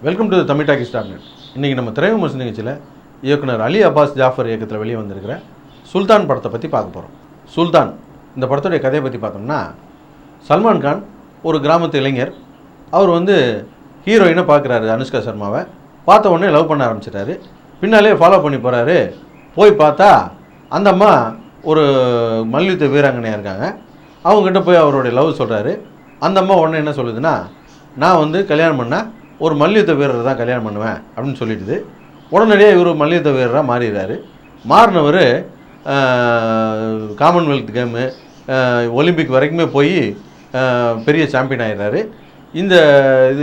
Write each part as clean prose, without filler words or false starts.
Welcome to Tamil talkie Starnet. இன்றைக்கி நம்ம திரை விமர்சன நிகழ்ச்சியில் இயக்குனர் அலி அப்பாஸ் ஜாஃபர் இயக்கத்தில் வெளியே வந்திருக்கிற சுல்தான் படத்தை பற்றி பார்க்க போகிறோம். சுல்தான் இந்த படத்துடைய கதையை பற்றி பார்த்தோம்னா, சல்மான் கான் ஒரு கிராமத்து இளைஞர். அவர் ஹீரோயினை பார்க்குறாரு, அனுஷ்கா சர்மாவை. பார்த்த உடனே லவ் பண்ண ஆரம்பிச்சிட்டாரு. பின்னாலே ஃபாலோ பண்ணி போகிறாரு. போய் பார்த்தா அந்த அம்மா ஒரு மல்யுத்த வீராங்கனையாக இருக்காங்க. அவங்ககிட்ட போய் அவருடைய லவ் சொல்கிறாரு. அந்த அம்மா உடனே என்ன சொல்லுதுன்னா, நான் கல்யாணம் பண்ணால் ஒரு மல்யுத்த வீரரை தான் கல்யாணம் பண்ணுவேன் அப்படின்னு சொல்லிட்டுது. உடனடியாக இவர் மல்யுத்த வீரராக மாறிடுறாரு. மாறினவர் காமன்வெல்த் கேமு, ஒலிம்பிக் வரைக்குமே போய் பெரிய சாம்பியன் ஆகிடுறாரு. இது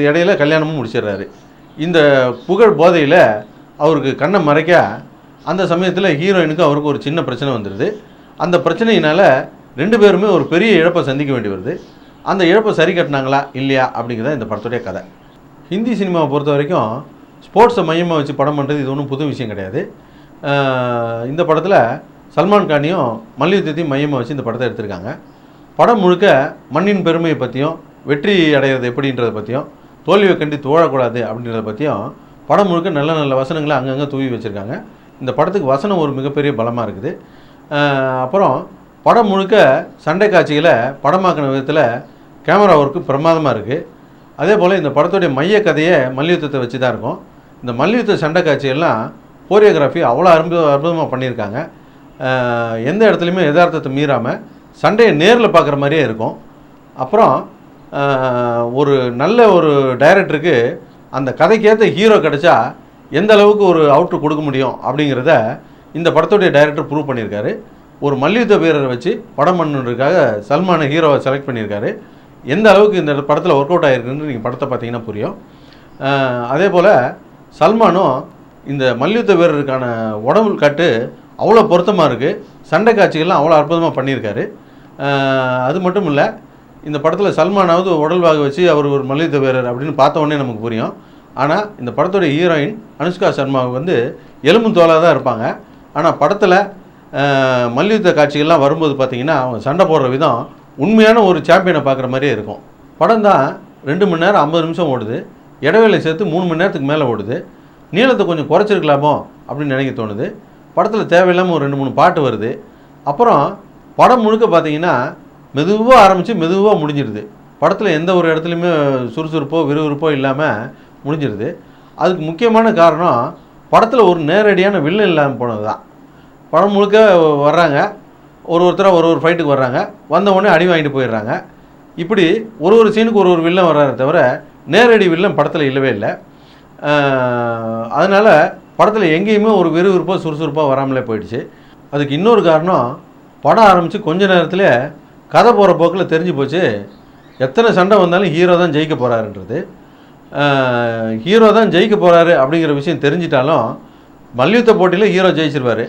இடையில கல்யாணமும் முடிச்சிடுறாரு. இந்த புகழ் போதையில் அவருக்கு கண்ணை மறைக்க அந்த சமயத்தில் ஹீரோயினுக்கு அவருக்கு ஒரு சின்ன பிரச்சனை வந்துடுது. அந்த பிரச்சனையினால் ரெண்டு பேருமே ஒரு பெரிய இழப்பை சந்திக்க வேண்டி வருது. அந்த இழப்பை சரி கட்டினாங்களா இல்லையா அப்படிங்கிறத இந்த படத்துடைய கதை. ஹிந்தி சினிமாவை பொறுத்த வரைக்கும் ஸ்போர்ட்ஸை மையமாக வச்சு படம் பண்ணுறது இது ஒன்றும் புது விஷயம் கிடையாது. இந்த படத்தில் சல்மான் கானையும் மல்யுத்தத்தையும் மையமாக வச்சு இந்த படத்தை எடுத்திருக்காங்க. படம் முழுக்க மண்ணின் பெருமையை பற்றியும், வெற்றி அடைகிறது எப்படின்றத பற்றியும், தோல்வியை கண்டு தோழக்கூடாது அப்படின்றத பற்றியும் படம் முழுக்க நல்ல நல்ல வசனங்களை அங்கங்கே தூவி வச்சுருக்காங்க. இந்த படத்துக்கு வசனம் ஒரு மிகப்பெரிய பலமாக இருக்குது. அப்புறம் படம் முழுக்க சண்டை காட்சிகளை படமாக்கின விதத்தில் கேமரா ஒர்க்கு பிரமாதமாக இருக்குது. அதே போல் இந்த படத்துடைய மைய கதையை மல்யுத்தத்தை வச்சு தான் இருக்கும். இந்த மல்யுத்த சண்டை காட்சியெல்லாம் கோரியோகிராஃபி அவ்வளோ அற்புதமாக பண்ணியிருக்காங்க. எந்த இடத்துலையுமே யதார்த்தத்தை மீறாமல் சண்டையை நேரில் பார்க்குற மாதிரியே இருக்கும். அப்புறம் ஒரு நல்ல ஒரு டைரக்டருக்கு அந்த கதைக்கேற்ற ஹீரோ கிடச்சா எந்த அளவுக்கு ஒரு அவுட்ரு கொடுக்க முடியும் அப்படிங்கிறத இந்த படத்துடைய டைரக்டர் ப்ரூவ் பண்ணியிருக்காரு. ஒரு மல்யுத்த வீரரை வச்சு படம் பண்ணுறதுக்காக சல்மானை ஹீரோவை செலக்ட் பண்ணியிருக்காரு. எந்த அளவுக்கு இந்த படத்தில் ஒர்க் அவுட் ஆகிருக்குன்னு நீங்கள் படத்தை பார்த்தீங்கன்னா புரியும். அதே போல் சல்மானும் இந்த மல்யுத்த வீரருக்கான உடம்பு கட்டு அவ்வளோ பொருத்தமாக இருக்குது. சண்டை காட்சிகள்லாம் அவ்வளோ அற்புதமாக பண்ணியிருக்காரு. அது மட்டும் இல்லை, இந்த படத்தில் சல்மானாவது உடல்வாக வச்சு அவர் ஒரு மல்யுத்த வீரர் அப்படின்னு பார்த்த உடனே நமக்கு புரியும். ஆனால் இந்த படத்துடைய ஹீரோயின் அனுஷ்கா சர்மாவுக்கு எலும்பு தோலாக தான் இருப்பாங்க. ஆனால் படத்தில் மல்யுத்த காட்சிகள்லாம் வரும்போது பார்த்திங்கன்னா அவங்க சண்டை போடுற விதம் உண்மையான ஒரு சாம்பியனை பார்க்குற மாதிரியே இருக்கும். படம் தான் 2 மணி நேரம் 50 நிமிஷம் ஓடுது. இடைவேளை சேர்த்து 3 மணி நேரத்துக்கு மேலே ஓடுது. நீளத்தை கொஞ்சம் குறைச்சிருக்கலாமோ அப்படின்னு நினைக்க தோணுது. படத்தில் தேவையில்லாமல் ஒரு 2-3 பாட்டு வருது. அப்புறம் படம் முழுக்க பார்த்திங்கன்னா மெதுவாக ஆரம்பித்து மெதுவாக முடிஞ்சிடுது. படத்தில் எந்த ஒரு இடத்துலையுமே சுறுசுறுப்போ விறுவிறுப்போ இல்லாமல் முடிஞ்சிடுது. அதுக்கு முக்கியமான காரணம் படத்தில் ஒரு நேரடியான வில்லன் இல்லாமல் போனது தான். படம் முழுக்க வர்றாங்க, ஒருத்தராக ஒரு ஃபைட்டுக்கு வர்றாங்க, வந்த உடனே அடி வாங்கிட்டு போயிடுறாங்க. இப்படி ஒரு சீனுக்கு ஒரு வில்லன் வர்றாரு தவிர நேரடி வில்லன் படத்தில் இல்லவே இல்லை. அதனால் படத்தில் எங்கேயுமே ஒரு விறுவிறுப்பாக சுறுசுறுப்பாக வராமலே போயிடுச்சு. அதுக்கு இன்னொரு காரணம், படம் ஆரம்பித்து கொஞ்ச நேரத்தில் கதை போகிற போக்கில் தெரிஞ்சு போச்சு எத்தனை சண்டை வந்தாலும் ஹீரோ தான் ஜெயிக்க போகிறாருன்றது. ஹீரோ தான் ஜெயிக்க போகிறாரு அப்படிங்கிற விஷயம் தெரிஞ்சிட்டாலும் மல்யுத்த போட்டியில் ஹீரோ ஜெயிச்சிருவார்.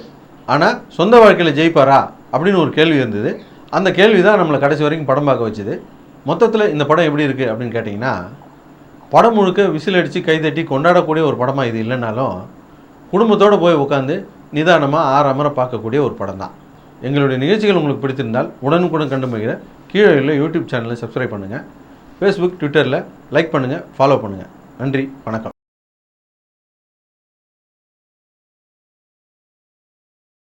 ஆனால் சொந்த வாழ்க்கையில் ஜெயிப்பாரா அப்படின்னு ஒரு கேள்வி இருந்தது. அந்த கேள்வி தான் நம்மளை கடைசி வரைக்கும் படம் பார்க்க வச்சுது. மொத்தத்தில் இந்த படம் எப்படி இருக்குது அப்படின்னு கேட்டிங்கன்னா, படம் முழுக்க விசில் அடித்து கைதட்டி கொண்டாடக்கூடிய ஒரு படமாக இது இல்லைனாலும் குடும்பத்தோடு போய் உட்காந்து நிதானமாக ஆறாமரை பார்க்கக்கூடிய ஒரு படம் தான். எங்களுடைய நிகழ்ச்சிகள் உங்களுக்கு பிடித்திருந்தால் உடனுக்குடன் கண்டு மகிழ கீழே உள்ள யூடியூப் சேனலை சப்ஸ்கிரைப் பண்ணுங்கள். ஃபேஸ்புக், ட்விட்டரில் லைக் பண்ணுங்கள், ஃபாலோ பண்ணுங்கள். நன்றி, வணக்கம்.